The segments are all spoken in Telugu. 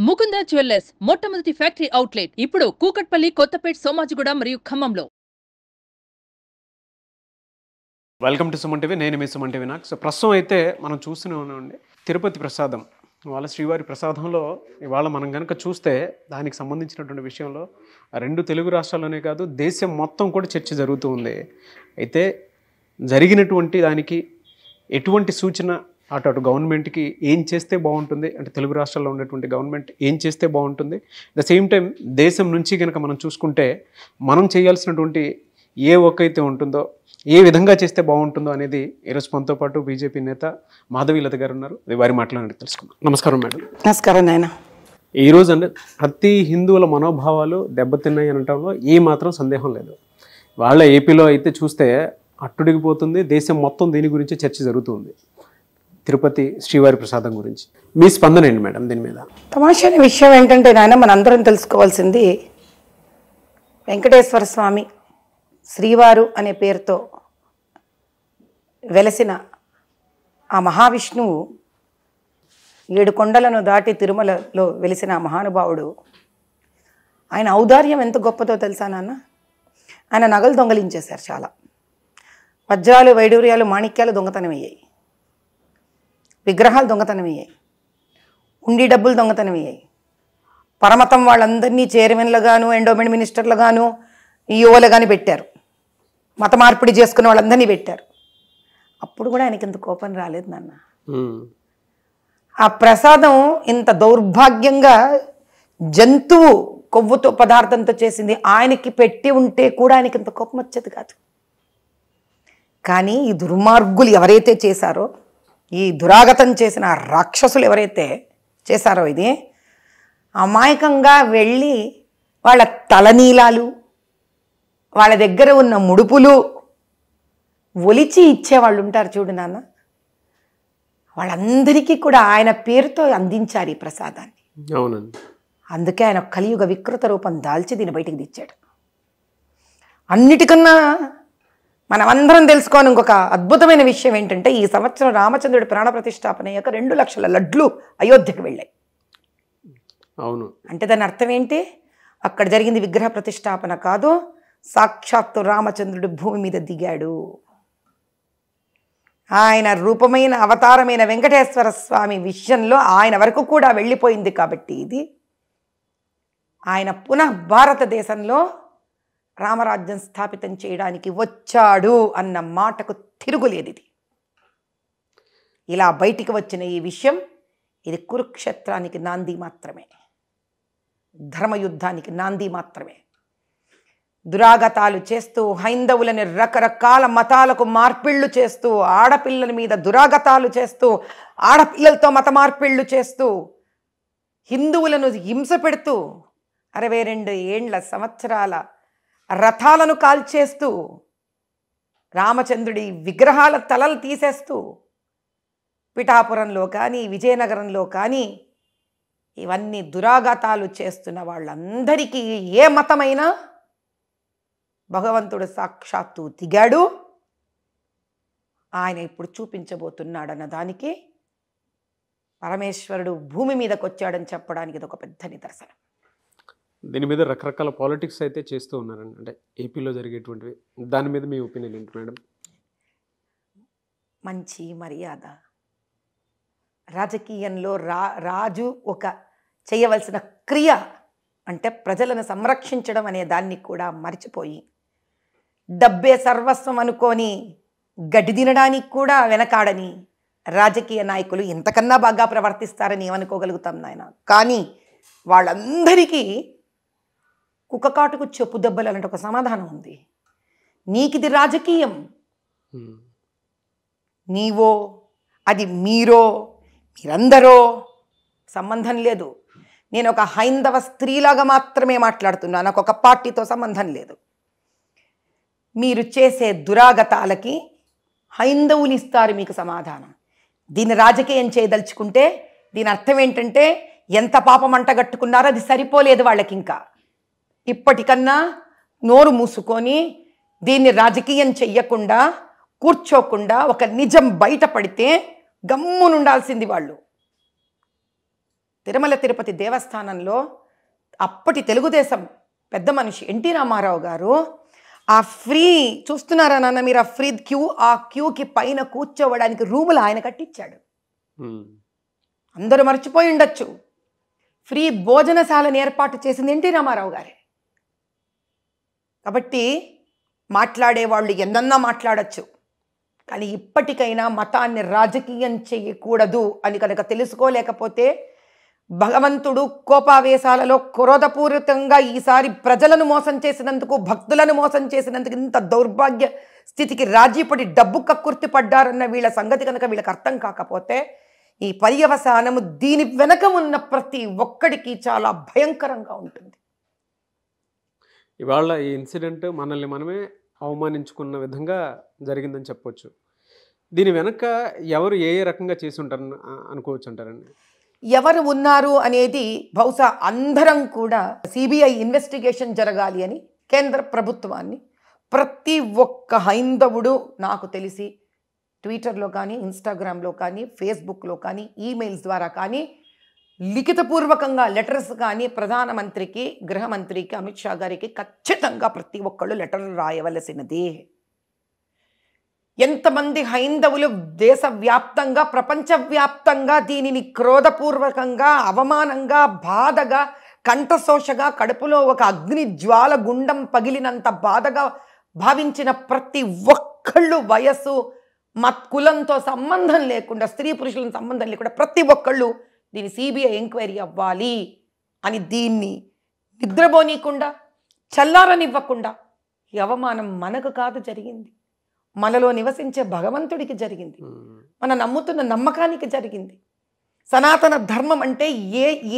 ముకుంద జ్యువెల్లర్స్ మొట్టమొదటి ఫ్యాక్టరీ అవుట్లెట్ ఇప్పుడు కూకట్పల్లి, కొత్తపేట్, సోమాజిగూడ మరియు ఖమ్మంలో. Welcome to Suman TV. నేను మీ సుమన్ టీవీ నాకు. సో ప్రస్తుతం అయితే మనం చూస్తూనే ఉన్నామండి తిరుపతి ప్రసాదం. వాళ్ళ శ్రీవారి ప్రసాదంలో ఇవాళ మనం కనుక చూస్తే దానికి సంబంధించినటువంటి విషయంలో రెండు తెలుగు రాష్ట్రాల్లోనే కాదు దేశం మొత్తం కూడా చర్చ జరుగుతూ ఉంది. అయితే జరిగినటువంటి దానికి ఎటువంటి సూచన అటు గవర్నమెంట్కి ఏం చేస్తే బాగుంటుంది, అంటే తెలుగు రాష్ట్రాల్లో ఉన్నటువంటి గవర్నమెంట్ ఏం చేస్తే బాగుంటుంది, ద సేమ్ టైం దేశం నుంచి కనుక మనం చూసుకుంటే మనం చేయాల్సినటువంటి ఏ వర్క్ అయితే ఉంటుందో ఏ విధంగా చేస్తే బాగుంటుందో అనేది ఈరోజు మనతో పాటు బీజేపీ నేత మాధవీలత గారు ఉన్నారు. వారి మాట్లాడి తెలుసుకుందాం. నమస్కారం మేడం. నమస్కారం నాయన. ఈరోజు అంటే ప్రతి హిందువుల మనోభావాలు దెబ్బతిన్నాయి అనటంలో ఏ మాత్రం సందేహం లేదు. వాళ్ళ ఏపీలో అయితే చూస్తే అట్టుడిగిపోతుంది. దేశం మొత్తం దీని గురించి చర్చ జరుగుతుంది, తిరుపతి శ్రీవారి ప్రసాదం గురించి. మీ స్పందన ఏంటి మేడం దీని మీద? తమాషైన విషయం ఏంటంటే నాయన, మనందరం తెలుసుకోవాల్సింది వెంకటేశ్వర స్వామి శ్రీవారు అనే పేరుతో వెలసిన ఆ మహావిష్ణువు 7 కొండలను దాటి తిరుమలలో వెలిసిన ఆ మహానుభావుడు, ఆయన ఔదార్యం ఎంత గొప్పదో తెలుసా నాన్న? ఆయన నగలు దొంగలించేశారు. చాలా వజ్రాలు, వైడూర్యాలు, మాణిక్యాలు దొంగతనం అయ్యాయి, విగ్రహాలు దొంగతనం అయ్యాయి, ఉండి డబ్బులు దొంగతనం అయ్యాయి. పరమతం వాళ్ళందరినీ చైర్మన్లుగాను, ఎండోమెంట్ మినిస్టర్లుగాను, ఈఓలుగాని పెట్టారు. మత మార్పిడి చేసుకున్న వాళ్ళందరినీ పెట్టారు. అప్పుడు కూడా ఆయనకి ఇంత కోపం రాలేదు నాన్న. ఆ ప్రసాదం ఇంత దౌర్భాగ్యంగా జంతువు కొవ్వుతో పదార్థంతో చేసింది ఆయనకి పెట్టి ఉంటే కూడా ఆయనకి ఇంత కోపం వచ్చేది కాదు. కానీ ఈ దుర్మార్గులు ఎవరైతే చేశారో, ఈ దురాగతం చేసిన రాక్షసులు ఎవరైతే చేశారో, ఇది అమాయకంగా వెళ్ళి వాళ్ళ తలనీలాలు, వాళ్ళ దగ్గర ఉన్న ముడుపులు ఒలిచి ఇచ్చేవాళ్ళు ఉంటారు చూడు నాన్న, వాళ్ళందరికీ కూడా ఆయన పేరుతో అందించారు ఈ ప్రసాదాన్ని. అవునండి. అందుకే ఆయన కలియుగ వికృత రూపం దాల్చి దీన్ని బయటికి తెచ్చాడు. అన్నిటికన్నా మనమందరం తెలుసుకోని ఇంకొక అద్భుతమైన విషయం ఏంటంటే, ఈ సంవత్సరం రామచంద్రుడి ప్రాణ ప్రతిష్టాపన అయ్యాక 2 లక్షల లడ్లు అయోధ్యకు వెళ్ళాయి. అవును. అంటే దాని అర్థం ఏంటి? అక్కడ జరిగింది విగ్రహ ప్రతిష్టాపన కాదు, సాక్షాత్తు రామచంద్రుడు భూమి మీద దిగాడు. ఆయన రూపమైన అవతారమైన వెంకటేశ్వర స్వామి విషయంలో ఆయన వరకు కూడా వెళ్ళిపోయింది. కాబట్టి ఇది ఆయన పునః భారతదేశంలో రామరాజ్యం స్థాపితం చేయడానికి వచ్చాడు అన్న మాటకు తిరుగులేదు. ఇది ఇలా బయటికి వచ్చిన ఈ విషయం, ఇది కురుక్షేత్రానికి నాంది మాత్రమే, ధర్మయుద్ధానికి నాంది మాత్రమే. దురాగతాలు చేస్తూ, హైందవులని రకరకాల మతాలకు మార్పిళ్లు చేస్తూ, ఆడపిల్లల మీద దురాగతాలు చేస్తూ, ఆడపిల్లలతో మత మార్పిళ్లు చేస్తూ, హిందువులను హింస పెడుతూ, 62 సంవత్సరాల రథాలను కాల్చేస్తూ, రామచంద్రుడి విగ్రహాల తలలు తీసేస్తూ, పిఠాపురంలో కానీ విజయనగరంలో కానీ ఇవన్నీ దురాఘాతాలు చేస్తున్న వాళ్ళందరికీ ఏ మతమైనా భగవంతుడు సాక్షాత్తు దిగాడు. ఆయన ఇప్పుడు చూపించబోతున్నాడన్న దానికి పరమేశ్వరుడు భూమి మీదకి వచ్చాడని చెప్పడానికి ఇది ఒక పెద్ద నిదర్శనం. దీని మీద రకరకాల పాలిటిక్స్ అయితే చేస్తూ ఉన్నారండి, అంటే ఏపీలో జరిగేటువంటివి. దాని మీద మీ ఒపీనియన్ ఏంటి మేడం? మంచి మర్యాద, రాజకీయంలో రాజు ఒక చేయవలసిన క్రియ అంటే ప్రజలను సంరక్షించడం అనే దాన్ని కూడా మర్చిపోయి, డబ్బే సర్వస్వం అనుకొని గడ్డి తినడానికి కూడా వెనకాడని రాజకీయ నాయకులు ఇంతకన్నా బాగా ప్రవర్తిస్తారని ఏమనుకోగలుగుతాం నాయన. కానీ వాళ్ళందరికీ కుక్కకాటుకు చెప్పు దెబ్బలు అలాంటి ఒక సమాధానం ఉంది. నీకిది రాజకీయం, నీవో అది మీరో మీరందరో సంబంధం లేదు. నేను ఒక హైందవ స్త్రీలాగా మాత్రమే మాట్లాడుతున్నాను, నాకు ఒక పార్టీతో సంబంధం లేదు. మీరు చేసే దురాగతాలకి హైందవులు ఇస్తారు మీకు సమాధానం. దీన్ని రాజకీయం చేయదలుచుకుంటే దీని అర్థం ఏంటంటే, ఎంత పాపం అంటగట్టుకున్నారో అది సరిపోలేదు వాళ్ళకి. ఇంకా ఇప్పటికన్నా నోరు మూసుకొని దీన్ని రాజకీయం చెయ్యకుండా కూర్చోకుండా ఒక నిజం బయటపడితే గమ్మునుండాల్సింది వాళ్ళు. తిరుమల తిరుపతి దేవస్థానంలో అప్పటి తెలుగుదేశం పెద్ద మనిషి ఎన్టీ రామారావు గారు ఆ ఫ్రీ చూస్తున్నారా నాన్న మీరు, ఆ క్యూకి పైన కూర్చోవడానికి రూములు ఆయన కట్టించాడు. అందరూ మర్చిపోయి ఉండొచ్చు, ఫ్రీ భోజనశాలను ఏర్పాటు చేసింది ఎన్టీ రామారావు గారే. కాబట్టి మాట్లాడేవాళ్ళు ఎన్నన్నా మాట్లాడచ్చు, కానీ ఇప్పటికైనా మతాన్ని రాజకీయం చేయకూడదు అని కనుక తెలుసుకోలేకపోతే భగవంతుడు కోపావేశాలలో క్రోధపూరితంగా ఈసారి ప్రజలను మోసం చేసినందుకు, భక్తులను మోసం చేసినందుకు, ఇంత దౌర్భాగ్య స్థితికి రాజీపడి డబ్బు కక్కుర్తి పడ్డారన్న వీళ్ళ సంగతి కనుక వీళ్ళకి అర్థం కాకపోతే ఈ పర్యవసానము దీని వెనక ఉన్న ప్రతి ఒక్కడికి చాలా భయంకరంగా ఉంటుంది. ఇవాళ ఈ ఇన్సిడెంట్ మనల్ని మనమే అవమానించుకున్న విధంగా జరిగిందని చెప్పొచ్చు. దీని వెనక ఎవరు ఏ రకంగా చేసి ఉంటారని అనుకోవచ్చు అంటారండి? ఎవరు ఉన్నారు అనేది బహుశా అందరం కూడా సిబిఐ ఇన్వెస్టిగేషన్ జరగాలి అని కేంద్ర ప్రభుత్వాన్ని ప్రతి ఒక్క హైందవుడు నాకు తెలిసి ట్విట్టర్లో కానీ, ఇన్స్టాగ్రామ్లో కానీ, ఫేస్బుక్లో కానీ, ఈమెయిల్స్ ద్వారా కానీ, లిఖితపూర్వకంగా లెటర్స్ కానీ ప్రధానమంత్రికి, గృహమంత్రికి, అమిత్ షా గారికి ఖచ్చితంగా ప్రతి ఒక్కళ్ళు లెటర్లు రాయవలసినది. ఎంతమంది హైందవులు దేశవ్యాప్తంగా, ప్రపంచవ్యాప్తంగా దీనిని క్రోధపూర్వకంగా, అవమానంగా, బాధగా, కంఠశోషగా, కడుపులో ఒక అగ్ని జ్వాల గుండం పగిలినంత బాధగా భావించిన ప్రతి ఒక్కళ్ళు, వయస్సు కులంతో సంబంధం లేకుండా, స్త్రీ పురుషుల సంబంధం లేకుండా ప్రతి ఒక్కళ్ళు దీని సిబిఐ ఎంక్వైరీ అవ్వాలి అని, దీన్ని నిద్రపోనీయకుండా, చల్లారనివ్వకుండా, ఈ అవమానం మనకు కాదు జరిగింది, మనలో నివసించే భగవంతుడికి జరిగింది, మన నమ్ముతున్న నమ్మకానికి జరిగింది. సనాతన ధర్మం అంటే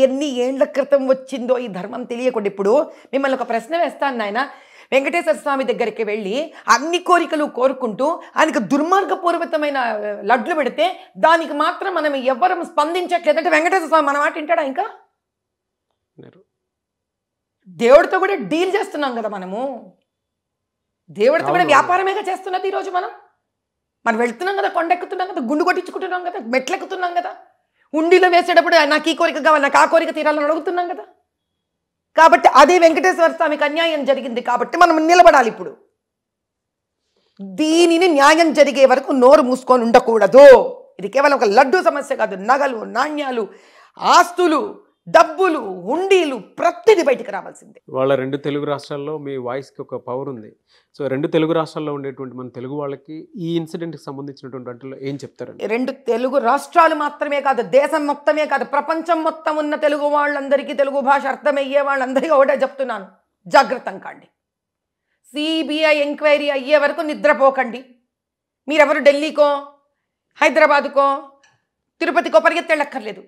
ఎన్ని ఏండ్ల క్రితం వచ్చిందో ఈ ధర్మం తెలియకుండా. ఇప్పుడు మిమ్మల్ని ఒక ప్రశ్న వేస్తాను నాయన, వెంకటేశ్వర స్వామి దగ్గరికి వెళ్ళి అన్ని కోరికలు కోరుకుంటూ ఆయనకు దుర్మార్గపూర్వకమైన లడ్లు పెడితే దానికి మాత్రం మనం ఎవ్వరం స్పందించట్లేదంటే వెంకటేశ్వర స్వామి మన మాట వింటాడా? ఇంకా దేవుడితో కూడా డీల్ చేస్తున్నాం కదా మనము, దేవుడితో కూడా వ్యాపారమేగా చేస్తున్నది ఈరోజు. మనం వెళ్తున్నాం కదా, కొండెక్కుతున్నాం కదా, గుండు కొట్టించుకుంటున్నాం కదా, మెట్లెక్కుతున్నాం కదా, ఉండిలో వేసేటప్పుడు నాకు ఈ కోరిక కావాలి, నాకు ఆ కోరిక తీరాలని అడుగుతున్నాం కదా. కాబట్టి అదే వెంకటేశ్వర స్వామికి అన్యాయం జరిగింది కాబట్టి మనం నిలబడాలి. ఇప్పుడు దీనిని న్యాయం జరిగే వరకు నోరు మూసుకొని ఉండకూడదు. ఇది కేవలం ఒక లడ్డు సమస్య కాదు, నగలు, నాణ్యాలు, ఆస్తులు, డబ్బులు, హుండీలు ప్రతిదీ బయటికి రావాల్సిందే. వాళ్ళ రెండు తెలుగు రాష్ట్రాల్లో మీ వాయిస్కి ఒక పవర్ ఉంది. సో రెండు తెలుగు రాష్ట్రాల్లో ఉండేటువంటి మన తెలుగు వాళ్ళకి ఈ ఇన్సిడెంట్కి సంబంధించినటువంటి వాటిలో ఏం చెప్తారండి? రెండు తెలుగు రాష్ట్రాలు మాత్రమే కాదు, దేశం మొత్తమే కాదు, ప్రపంచం మొత్తం ఉన్న తెలుగు వాళ్ళందరికీ, తెలుగు భాష అర్థమయ్యే వాళ్ళందరికీ ఒకటే చెప్తున్నాను, జాగ్రత్తం కాండి. సిబిఐ ఎంక్వైరీ అయ్యే వరకు నిద్రపోకండి. మీరెవరు ఢిల్లీకో, హైదరాబాదుకో, తిరుపతికో పరిగెత్తెళ్ళక్కర్లేదు.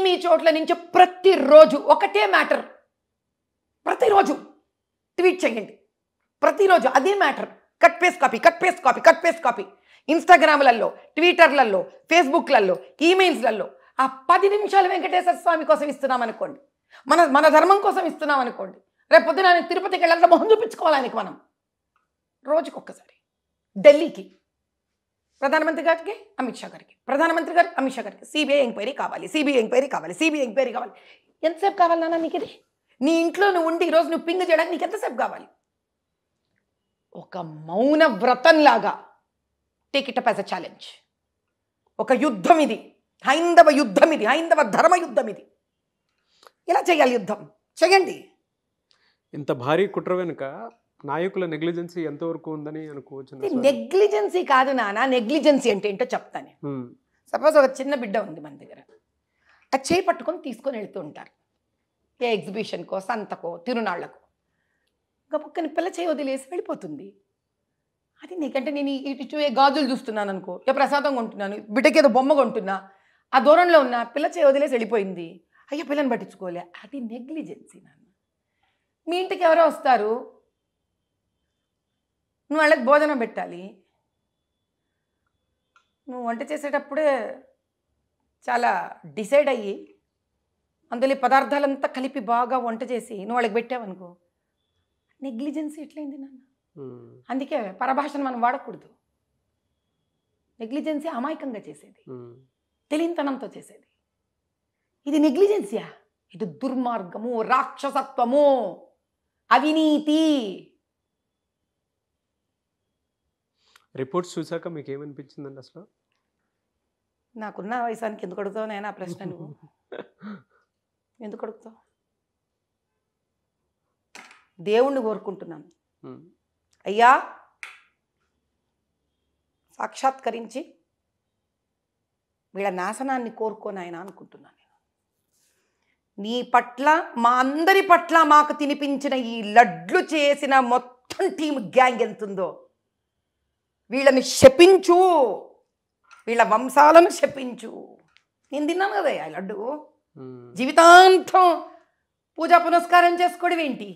మీ చోట్ల నుంచి ప్రతిరోజు ఒకటే మ్యాటర్, ప్రతిరోజు ట్వీట్ చేయండి, ప్రతిరోజు అదే matter. Cut paste copy, cut paste copy, cut paste copy. ఇన్స్టాగ్రామ్లలో, ట్విట్టర్లలో, ఫేస్బుక్లలో, ఈమెయిల్స్లలో ఆ 10 నిమిషాలు వెంకటేశ్వర స్వామి కోసం ఇస్తున్నాం అనుకోండి, మన ధర్మం కోసం ఇస్తున్నాం అనుకోండి, రేపు పొద్దున తిరుపతికి వెళ్ళాలంటే మొహం చూపించుకోవాలి ఆయనకి మనం. రోజుకొక్కసారి ఢిల్లీకి ప్రధానమంత్రి గారికి, అమిత్ షా గారికి, ప్రధానమంత్రి గారికి, అమిత్ షా గారికి సిబిఐ ఎంక్వైరీ కావాలి, సిబిఐ ఎంక్వైరీ కావాలి, సిబిఐ ఎంక్వైరీ కావాలి. ఎంతసేపు కావాలి నాన్న నీకు ఇది? నీ ఇంట్లో నువ్వు ఉండి ఈరోజు నువ్వు పింగ్ చేయడానికి నీకు ఎంతసేపు కావాలి? ఒక మౌన వ్రతంలాగా take it up as a challenge. ఒక యుద్ధం ఇది, హైందవ యుద్ధం ఇది, హైందవ ధర్మ యుద్ధం ఇది. ఎలా చేయాలి యుద్ధం? చేయండి. ఇంత భారీ కుట్ర వెనుక నాయకుల నెగ్లిజెన్సీ ఎంతవరకు ఉందని అనుకోవచ్చు? నెగ్లిజెన్సీ కాదు నాన్న, నెగ్లిజెన్సీ అంటే ఏంటో చెప్తాను. సపోజ్ ఒక చిన్న బిడ్డ ఉంది మన దగ్గర, అది చేయి పట్టుకొని తీసుకొని వెళ్తూ ఉంటారు ఏ ఎగ్జిబిషన్కో, సంతకో, తిరునాళ్లకు. ఇంకా పక్కన పిల్ల చేయి వదిలేసి వెళ్ళిపోతుంది. అది నీకంటే నేను ఇటు గాజులు చూస్తున్నాను అనుకో, ఏ ప్రసాదం కొంటున్నాను, బిడ్డకి ఏదో బొమ్మ కొంటున్నా, ఆ దూరంలో ఉన్న పిల్ల చేయి వదిలేసి వెళ్ళిపోయింది, అయ్యో పిల్లని పట్టించుకోలే, అది నెగ్లిజెన్సీ నాన్న. మీ ఇంటికి ఎవరో వస్తారు, నువ్వు వాళ్ళకి భోజనం పెట్టాలి, నువ్వు వంట చేసేటప్పుడే చాలా డిసైడ్ అయ్యి అందులో పదార్థాలంతా కలిపి బాగా వంట చేసి నువ్వు వాళ్ళకి పెట్టావనుకో, నెగ్లిజెన్సీ ఎట్లయింది నాన్న? అందుకే పరభాషను మనం వాడకూడదు. నెగ్లిజెన్సీ అమాయకంగా చేసేది, తెలియనితనంతో చేసేది. ఇది నెగ్లిజెన్సీయా? ఇది దుర్మార్గము, రాక్షసత్వము, అవినీతి. రిపోర్ట్స్ చూసాక మీకు ఏమనిపించిందండి అసలు? నాకున్న వయసానికి ఎందుకు అడుగుతావు నాయన ఆ ప్రశ్న? నువ్వు ఎందుకు అడుగుతావు? దేవుణ్ణి కోరుకుంటున్నాను, అయ్యా సాక్షాత్కరించి వీళ్ళ నాశనాన్ని కోరుకోని ఆయన అనుకుంటున్నాను. నేను నీ పట్ల, మా అందరి పట్ల మాకు తినిపించిన ఈ లడ్లు చేసిన మొత్తం టీం గ్యాంగ్ ఎంతుందో వీళ్ళని శపించు, వీళ్ళ వంశాలను శపించు. నేను తిన్నాను కదా ఆ లడ్డు. జీవితాంతం పూజా పునస్కారం చేసుకోవడం ఏంటి?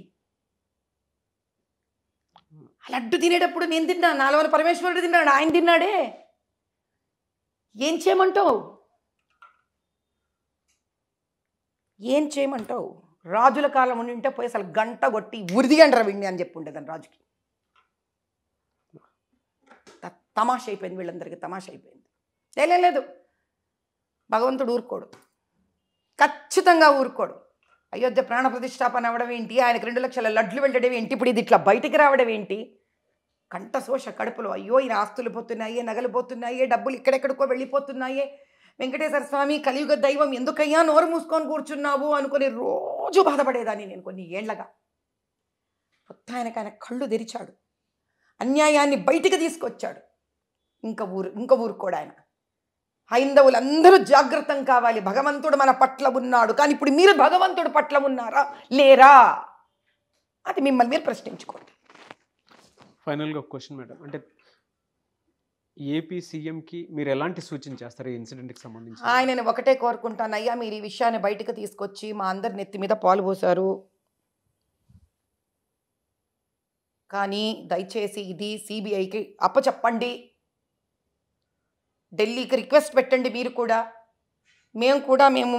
ఆ లడ్డు తినేటప్పుడు నేను తిన్నా, నాలుగు పరమేశ్వరుడు తిన్నాడు, ఆయన తిన్నాడే. ఏం చేయమంటావు? ఏం చేయమంటావు? రాజుల కాలం ఉండింటే పోయి అసలు గంట కొట్టి ఉరిదిగండ్రా విండి అని చెప్పి ఉండేదాన్ని రాజుకి. తమాష అయిపోయింది, వీళ్ళందరికీ తమాష అయిపోయింది. లేదు, భగవంతుడు ఊరుకోడు, ఖచ్చితంగా ఊరుకోడు. అయోధ్య ప్రాణ ప్రతిష్టాపన అవ్వడం ఏంటి, ఆయనకు 2 లక్షల లడ్లు వెళ్ళడం ఏంటి, ఇప్పుడు ఇది ఇట్లా బయటికి రావడం ఏంటి? కంఠశోష కడుపులో, అయ్యో ఈయన ఆస్తులు పోతున్నాయే, నగలు పోతున్నాయే, డబ్బులు ఇక్కడెక్కడికో వెళ్ళిపోతున్నాయే, వెంకటేశ్వర స్వామి కలియుగ దైవం ఎందుకయ్యా నోరు మూసుకొని కూర్చున్నావు అనుకుని రోజు బాధపడేదాన్ని నేను కొన్ని ఏళ్లగా. మొత్తం ఆయన కళ్ళు తెరిచాడు, అన్యాయాన్ని బయటికి తీసుకొచ్చాడు. ఇంకా ఊరుకోడు ఆయన. హైందవులందరూ జాగ్రత్తం కావాలి, భగవంతుడు మన పట్ల ఉన్నాడు. కానీ ఇప్పుడు మీరు భగవంతుడు పట్ల ఉన్నారా లేరా అది మిమ్మల్ని మీరు ప్రశ్నించుకోండి. ఫైనల్గా ఒక క్వశ్చన్ మేడం, అంటే ఏపీ సీఎంకి మీరు ఎలాంటి సూచన చేస్తారు ఈ ఇన్సిడెంట్కి సంబంధించి? ఆయనని ఒకటే కోరుకుంటాను, అయ్యా మీరు ఈ విషయాన్ని బయటకు తీసుకొచ్చి మా అందరి నెత్తి మీద పాలు పోసారు, కానీ దయచేసి ఇది సిబిఐకి అప్పచెప్పండి, ఢిల్లీకి రిక్వెస్ట్ పెట్టండి. మీరు కూడా, మేము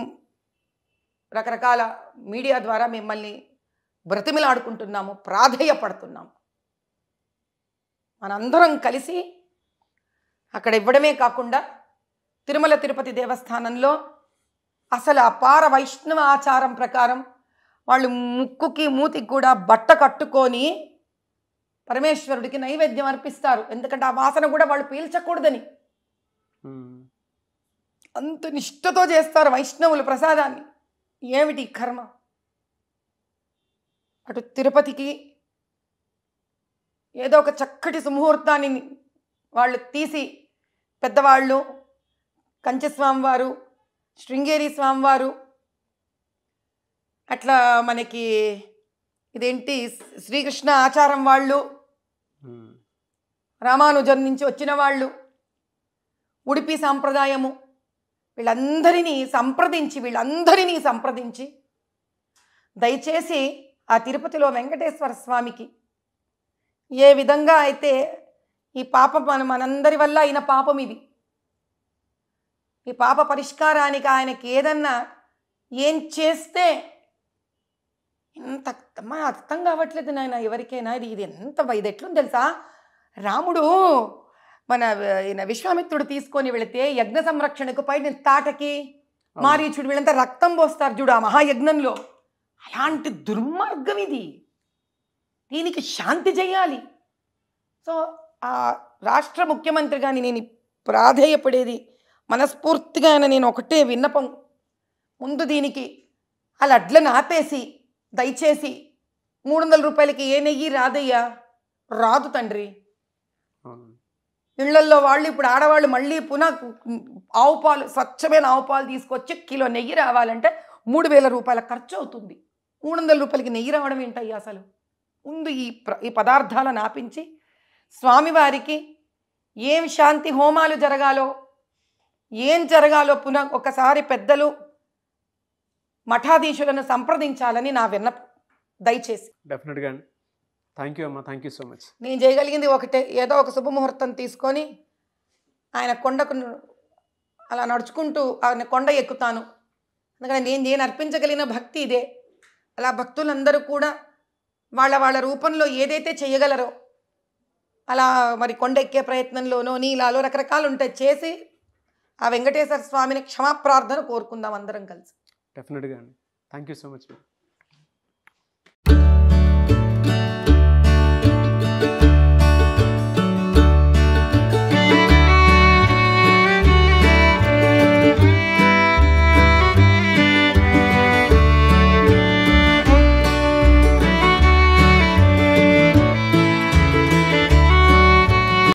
రకరకాల మీడియా ద్వారా మిమ్మల్ని బ్రతిమిలాడుకుంటున్నాము, ప్రాధేయపడుతున్నాము. మనందరం కలిసి అక్కడ ఇవ్వడమే కాకుండా తిరుమల తిరుపతి దేవస్థానంలో అసలు అపార వైష్ణవ ఆచారం ప్రకారం వాళ్ళు ముక్కుకి మూతికి కూడా బట్ట కట్టుకొని పరమేశ్వరుడికి నైవేద్యం అర్పిస్తారు. ఎందుకంటే ఆ వాసన కూడా వాళ్ళు పీల్చకూడదని. అంత నిష్ఠతో చేస్తారు వైష్ణవులు ప్రసాదాన్ని. ఏమిటి కర్మ? అటు తిరుపతికి ఏదో ఒక చక్కటి సుముహూర్తాన్ని వాళ్ళు తీసి, పెద్దవాళ్ళు కంచి స్వామివారు, శృంగేరి స్వామివారు, అట్లా మనకి ఇదేంటి శ్రీకృష్ణ ఆచారం వాళ్ళు, రామానుజన్ నుంచి వచ్చిన వాళ్ళు, ఉడిపి సాంప్రదాయము, వీళ్ళందరినీ సంప్రదించి దయచేసి ఆ తిరుపతిలో వెంకటేశ్వర స్వామికి ఏ విధంగా అయితే ఈ పాపం మనందరి వల్ల అయిన పాపం ఇది, ఈ పాప పరిష్కారానికి ఆయనకి ఏదన్నా ఏం చేస్తే ఎంత అర్థం కావట్లేదు నాయన ఎవరికైనా. ఇది ఎట్లుంది తెలుసా? రాముడు మన విశ్వామిత్రుడు తీసుకొని వెళితే యజ్ఞ సంరక్షణకు పైన తాటకి మారీచుడు వీళ్ళంతా రక్తం పోస్తారు చూడు ఆ మహాయజ్ఞంలో. అలాంటి దుర్మార్గం ఇది, దీనికి శాంతి చేయాలి. సో ఆ రాష్ట్ర ముఖ్యమంత్రి గాని నేను ప్రాధేయపడేది మనస్ఫూర్తిగా నేను ఒకటే విన్నపం, ముందు దీనికి ఆ లడ్లను ఆపేసి దయచేసి 300 రూపాయలకి ఏ నెయ్యి రాదయ్యా, రాదు తండ్రి. ఇళ్లల్లో వాళ్ళు ఇప్పుడు ఆడవాళ్ళు మళ్ళీ పునః ఆవు పాలు, స్వచ్ఛమైన ఆవు పాలు తీసుకొచ్చి కిలో నెయ్యి రావాలంటే 3000 రూపాయల ఖర్చు అవుతుంది. 300 రూపాయలకి నెయ్యి రావడం ఏంటయ్యా అసలు? ముందు ఈ పదార్థాలను ఆపించి స్వామివారికి ఏం శాంతి హోమాలు జరగాలో, ఏం జరగాలో పునః ఒకసారి పెద్దలు మఠాధీశులను సంప్రదించాలని నా విన్నపం దయచేసి. డెఫినెట్గా అండి. థ్యాంక్ యూ అమ్మా, థ్యాంక్ యూ సో మచ్. నేను చేయగలిగింది ఒకటే, ఏదో ఒక శుభముహూర్తం తీసుకొని ఆయన కొండకు అలా నడుచుకుంటూ ఆయన కొండ ఎక్కుతాను. ఎందుకంటే నేను అర్పించగలిగిన భక్తి ఇదే. అలా భక్తులందరూ కూడా వాళ్ళ రూపంలో ఏదైతే చేయగలరో అలా మరి కొండ ఎక్కే ప్రయత్నంలోనో నీలాలో రకరకాలు ఉంటాయి, చేసి ఆ వెంకటేశ్వర స్వామిని క్షమాప్రార్థన కోరుకుందాం అందరం కలిసి. డెఫినెట్గా అండి. Thank you so much.